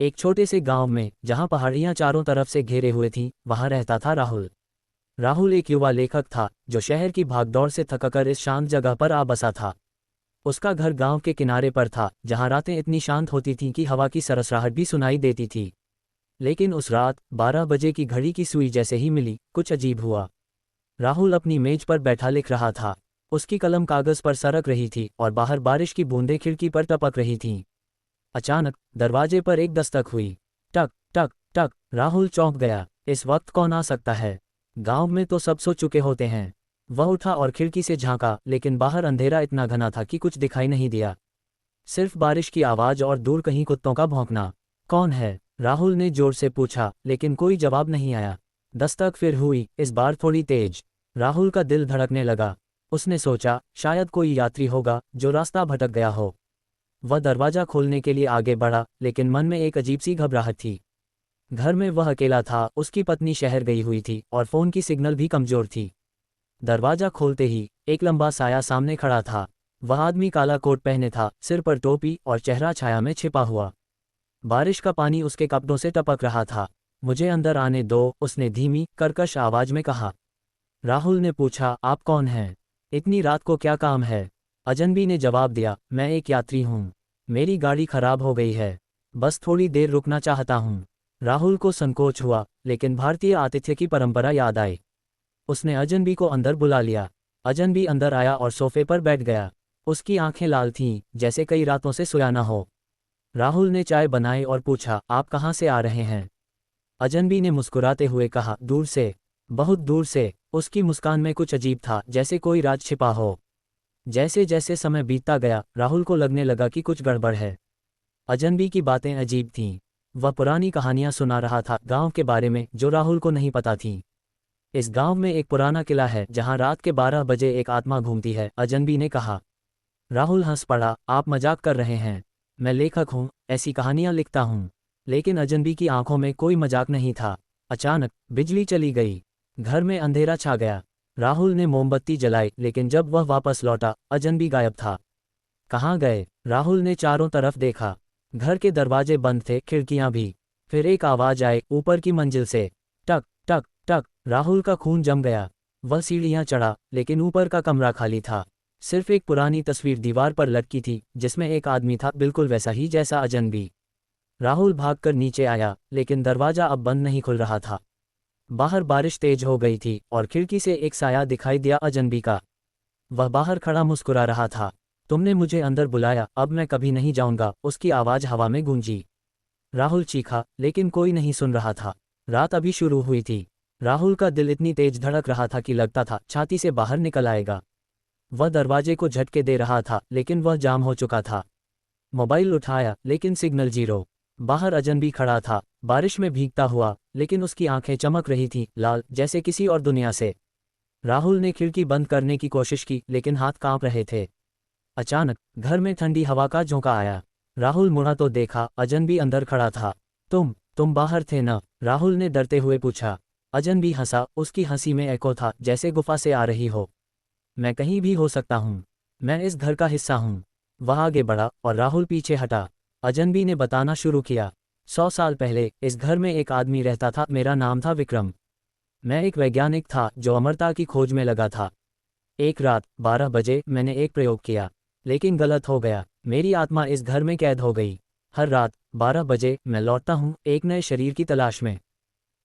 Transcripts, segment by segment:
एक छोटे से गांव में जहां पहाड़ियां चारों तरफ से घेरे हुए थीं, वहां रहता था राहुल। राहुल एक युवा लेखक था जो शहर की भागदौड़ से थककर इस शांत जगह पर आ बसा था। उसका घर गांव के किनारे पर था, जहां रातें इतनी शांत होती थीं कि हवा की सरसराहट भी सुनाई देती थी। लेकिन उस रात 12 बजे की घड़ी की सुई जैसे ही मिली, कुछ अजीब हुआ। राहुल अपनी मेज पर बैठा लिख रहा था। उसकी कलम कागज पर सरक रही थी और बाहर बारिश की बूंदें खिड़की पर टपक रही थीं। अचानक दरवाजे पर एक दस्तक हुई। टक टक टक। राहुल चौंक गया। इस वक्त कौन आ सकता है? गांव में तो सब सो चुके होते हैं। वह उठा और खिड़की से झांका, लेकिन बाहर अंधेरा इतना घना था कि कुछ दिखाई नहीं दिया। सिर्फ बारिश की आवाज और दूर कहीं कुत्तों का भौंकना। कौन है? राहुल ने जोर से पूछा, लेकिन कोई जवाब नहीं आया। दस्तक फिर हुई, इस बार थोड़ी तेज। राहुल का दिल धड़कने लगा। उसने सोचा, शायद कोई यात्री होगा जो रास्ता भटक गया हो। वह दरवाजा खोलने के लिए आगे बढ़ा, लेकिन मन में एक अजीब सी घबराहट थी। घर में वह अकेला था, उसकी पत्नी शहर गई हुई थी और फोन की सिग्नल भी कमजोर थी। दरवाजा खोलते ही एक लंबा साया सामने खड़ा था। वह आदमी काला कोट पहने था, सिर पर टोपी और चेहरा छाया में छिपा हुआ। बारिश का पानी उसके कपड़ों से टपक रहा था। मुझे अंदर आने दो, उसने धीमी कर्कश आवाज में कहा। राहुल ने पूछा, आप कौन हैं? इतनी रात को क्या काम है? अजनबी ने जवाब दिया, मैं एक यात्री हूँ। मेरी गाड़ी खराब हो गई है। बस थोड़ी देर रुकना चाहता हूँ। राहुल को संकोच हुआ, लेकिन भारतीय आतिथ्य की परंपरा याद आई। उसने अजनबी को अंदर बुला लिया। अजनबी अंदर आया और सोफे पर बैठ गया। उसकी आंखें लाल थीं, जैसे कई रातों से सोया न हो। राहुल ने चाय बनाई और पूछा, आप कहाँ से आ रहे हैं? अजनबी ने मुस्कुराते हुए कहा, दूर से। बहुत दूर से। उसकी मुस्कान में कुछ अजीब था, जैसे कोई राज छिपा हो। जैसे जैसे समय बीतता गया, राहुल को लगने लगा कि कुछ गड़बड़ है। अजनबी की बातें अजीब थीं। वह पुरानी कहानियां सुना रहा था गांव के बारे में, जो राहुल को नहीं पता थीं। इस गांव में एक पुराना किला है जहां रात के 12 बजे एक आत्मा घूमती है, अजनबी ने कहा। राहुल हंस पड़ा, आप मजाक कर रहे हैं। मैं लेखक हूँ, ऐसी कहानियां लिखता हूँ। लेकिन अजनबी की आंखों में कोई मजाक नहीं था। अचानक बिजली चली गई। घर में अंधेरा छा गया। राहुल ने मोमबत्ती जलाई, लेकिन जब वह वापस लौटा, अजनबी गायब था। कहाँ गए? राहुल ने चारों तरफ देखा। घर के दरवाजे बंद थे, खिड़कियां भी। फिर एक आवाज आई ऊपर की मंजिल से। टक टक टक। राहुल का खून जम गया। वह सीढ़ियां चढ़ा, लेकिन ऊपर का कमरा खाली था। सिर्फ एक पुरानी तस्वीर दीवार पर लटकी थी, जिसमें एक आदमी था, बिल्कुल वैसा ही जैसा अजनबी। राहुल भागकर नीचे आया, लेकिन दरवाजा अब बंद नहीं खुल रहा था। बाहर बारिश तेज हो गई थी और खिड़की से एक साया दिखाई दिया, अजनबी का। वह बाहर खड़ा मुस्कुरा रहा था। तुमने मुझे अंदर बुलाया, अब मैं कभी नहीं जाऊंगा, उसकी आवाज हवा में गूंजी। राहुल चीखा, लेकिन कोई नहीं सुन रहा था। रात अभी शुरू हुई थी। राहुल का दिल इतनी तेज धड़क रहा था कि लगता था छाती से बाहर निकल आएगा। वह दरवाजे को झटके दे रहा था, लेकिन वह जाम हो चुका था। मोबाइल उठाया, लेकिन सिग्नल जीरो। बाहर अजनबी खड़ा था, बारिश में भीगता हुआ, लेकिन उसकी आंखें चमक रही थीं, लाल, जैसे किसी और दुनिया से। राहुल ने खिड़की बंद करने की कोशिश की, लेकिन हाथ कांप रहे थे। अचानक घर में ठंडी हवा का झोंका आया। राहुल मुड़ा तो देखा, अजनबी अंदर खड़ा था। तुम बाहर थे न? राहुल ने डरते हुए पूछा। अजनबी हंसा, उसकी हंसी में एको था, जैसे गुफा से आ रही हो। मैं कहीं भी हो सकता हूँ। मैं इस घर का हिस्सा हूँ। वह आगे बढ़ा और राहुल पीछे हटा। अजनबी ने बताना शुरू किया। 100 साल पहले इस घर में एक आदमी रहता था, मेरा नाम था विक्रम। मैं एक वैज्ञानिक था जो अमरता की खोज में लगा था। एक रात 12 बजे मैंने एक प्रयोग किया, लेकिन गलत हो गया। मेरी आत्मा इस घर में कैद हो गई। हर रात 12 बजे मैं लौटता हूँ, एक नए शरीर की तलाश में।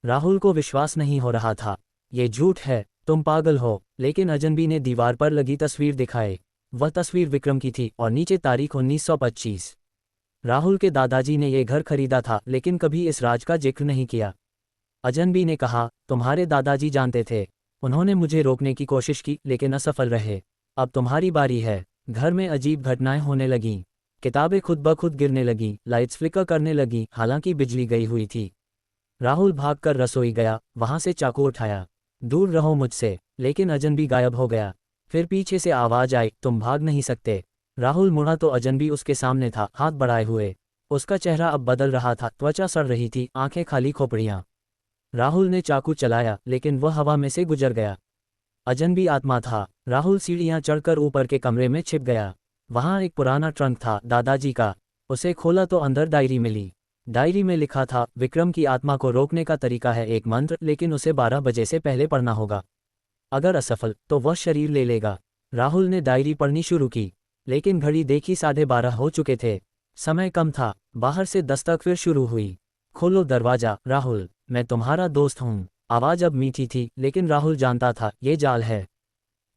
राहुल को विश्वास नहीं हो रहा था। ये झूठ है, तुम पागल हो। लेकिन अजनबी ने दीवार पर लगी तस्वीर दिखाई। वह तस्वीर विक्रम की थी और नीचे तारीख 1925। राहुल के दादाजी ने यह घर खरीदा था, लेकिन कभी इस राज का जिक्र नहीं किया। अजनबी ने कहा, तुम्हारे दादाजी जानते थे। उन्होंने मुझे रोकने की कोशिश की, लेकिन असफल रहे। अब तुम्हारी बारी है। घर में अजीब घटनाएं होने लगीं। किताबें खुद ब खुद गिरने लगीं, लाइट्स फ्लिकर करने लगीं, हालांकि बिजली गई हुई थी। राहुल भागकर रसोई गया, वहां से चाकू उठाया। दूर रहो मुझसे। लेकिन अजनबी गायब हो गया। फिर पीछे से आवाज आई, तुम भाग नहीं सकते। राहुल मुड़ा तो अजनबी उसके सामने था, हाथ बढ़ाए हुए। उसका चेहरा अब बदल रहा था, त्वचा सड़ रही थी, आंखें खाली खोपड़ियां। राहुल ने चाकू चलाया, लेकिन वह हवा में से गुजर गया। अजनबी आत्मा था। राहुल सीढ़ियां चढ़कर ऊपर के कमरे में छिप गया। वहां एक पुराना ट्रंक था, दादाजी का। उसे खोला तो अंदर डायरी मिली। डायरी में लिखा था, विक्रम की आत्मा को रोकने का तरीका है एक मंत्र, लेकिन उसे 12 बजे से पहले पढ़ना होगा। अगर असफल तो वह शरीर ले लेगा। राहुल ने डायरी पढ़नी शुरू की, लेकिन घड़ी देखी 12:30 हो चुके थे। समय कम था। बाहर से दस्तक फिर शुरू हुई। खोलो दरवाजा राहुल, मैं तुम्हारा दोस्त हूँ। आवाज अब मीठी थी, लेकिन राहुल जानता था ये जाल है।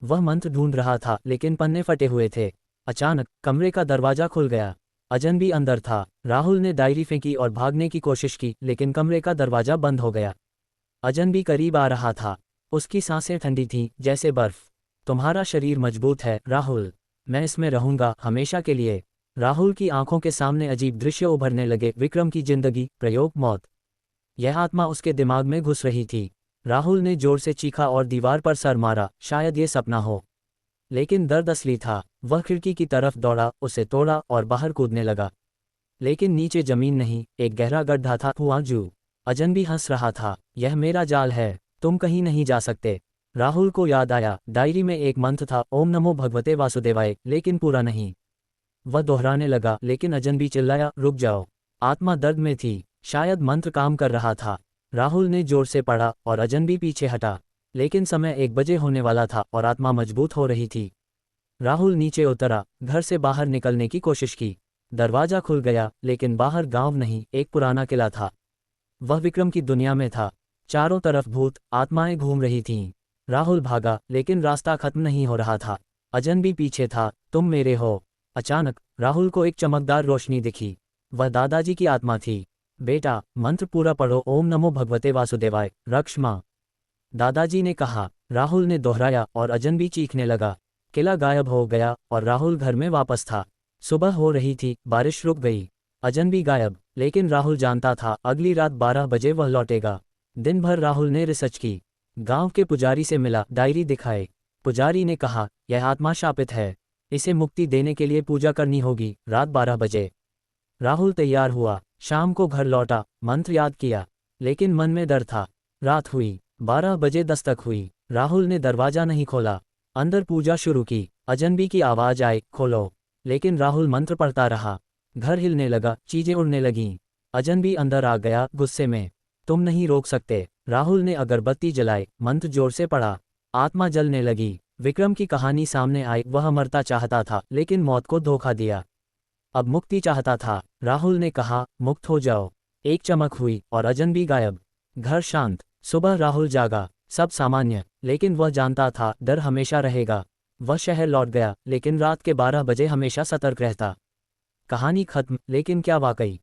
वह मंत्र ढूंढ रहा था, लेकिन पन्ने फटे हुए थे। अचानक कमरे का दरवाजा खुल गया। अजनबी अंदर था। राहुल ने डायरी फेंकी और भागने की कोशिश की, लेकिन कमरे का दरवाजा बंद हो गया। अजनबी करीब आ रहा था। उसकी सांसें ठंडी थीं, जैसे बर्फ। तुम्हारा शरीर मजबूत है राहुल, मैं इसमें रहूंगा हमेशा के लिए। राहुल की आंखों के सामने अजीब दृश्य उभरने लगे। विक्रम की जिंदगी, प्रयोग, मौत। यह आत्मा उसके दिमाग में घुस रही थी। राहुल ने जोर से चीखा और दीवार पर सर मारा। शायद ये सपना हो, लेकिन दर्द असली था। वह खिड़की की तरफ दौड़ा, उसे तोड़ा और बाहर कूदने लगा। लेकिन नीचे जमीन नहीं, एक गहरा गड्ढा था। हुआ जू। अजनबी हंस रहा था। यह मेरा जाल है, तुम कहीं नहीं जा सकते। राहुल को याद आया, डायरी में एक मंत्र था, ओम नमो भगवते वासुदेवाय, लेकिन पूरा नहीं। वह दोहराने लगा, लेकिन अजनबी चिल्लाया, रुक जाओ। आत्मा दर्द में थी। शायद मंत्र काम कर रहा था। राहुल ने जोर से पढ़ा और अजनबी पीछे हटा। लेकिन समय 1 बजे होने वाला था और आत्मा मजबूत हो रही थी। राहुल नीचे उतरा, घर से बाहर निकलने की कोशिश की। दरवाजा खुल गया, लेकिन बाहर गांव नहीं, एक पुराना किला था। वह विक्रम की दुनिया में था। चारों तरफ भूत आत्माएं घूम रही थीं। राहुल भागा, लेकिन रास्ता खत्म नहीं हो रहा था। अजनबी पीछे था। तुम मेरे हो। अचानक राहुल को एक चमकदार रोशनी दिखी। वह दादाजी की आत्मा थी। बेटा, मंत्र पूरा पढ़ो, ओम नमो भगवते वासुदेवाय, रक्ष मां। दादाजी ने कहा। राहुल ने दोहराया और अजनबी चीखने लगा। किला गायब हो गया और राहुल घर में वापस था। सुबह हो रही थी, बारिश रुक गई। अजनबी गायब, लेकिन राहुल जानता था अगली रात 12 बजे वह लौटेगा। दिन भर राहुल ने रिसर्च की। गांव के पुजारी से मिला, डायरी दिखाए। पुजारी ने कहा, यह आत्मा शापित है, इसे मुक्ति देने के लिए पूजा करनी होगी। रात 12 बजे राहुल तैयार हुआ। शाम को घर लौटा, मंत्र याद किया, लेकिन मन में डर था। रात हुई, 12 बजे दस्तक हुई। राहुल ने दरवाजा नहीं खोला। अंदर पूजा शुरू की। अजनबी की आवाज आई, खोलो, लेकिन राहुल मंत्र पढ़ता रहा। घर हिलने लगा, चीजें उड़ने लगीं। अजनबी अंदर आ गया, गुस्से में। तुम नहीं रोक सकते। राहुल ने अगरबत्ती जलाई, मंत्र जोर से पढ़ा। आत्मा जलने लगी। विक्रम की कहानी सामने आई। वह मरता चाहता था, लेकिन मौत को धोखा दिया। अब मुक्ति चाहता था। राहुल ने कहा, मुक्त हो जाओ। एक चमक हुई और अजनबी गायब। घर शांत। सुबह राहुल जागा, सब सामान्य, लेकिन वह जानता था डर हमेशा रहेगा। वह शहर लौट गया, लेकिन रात के 12 बजे हमेशा सतर्क रहता। कहानी खत्म, लेकिन क्या वाकई?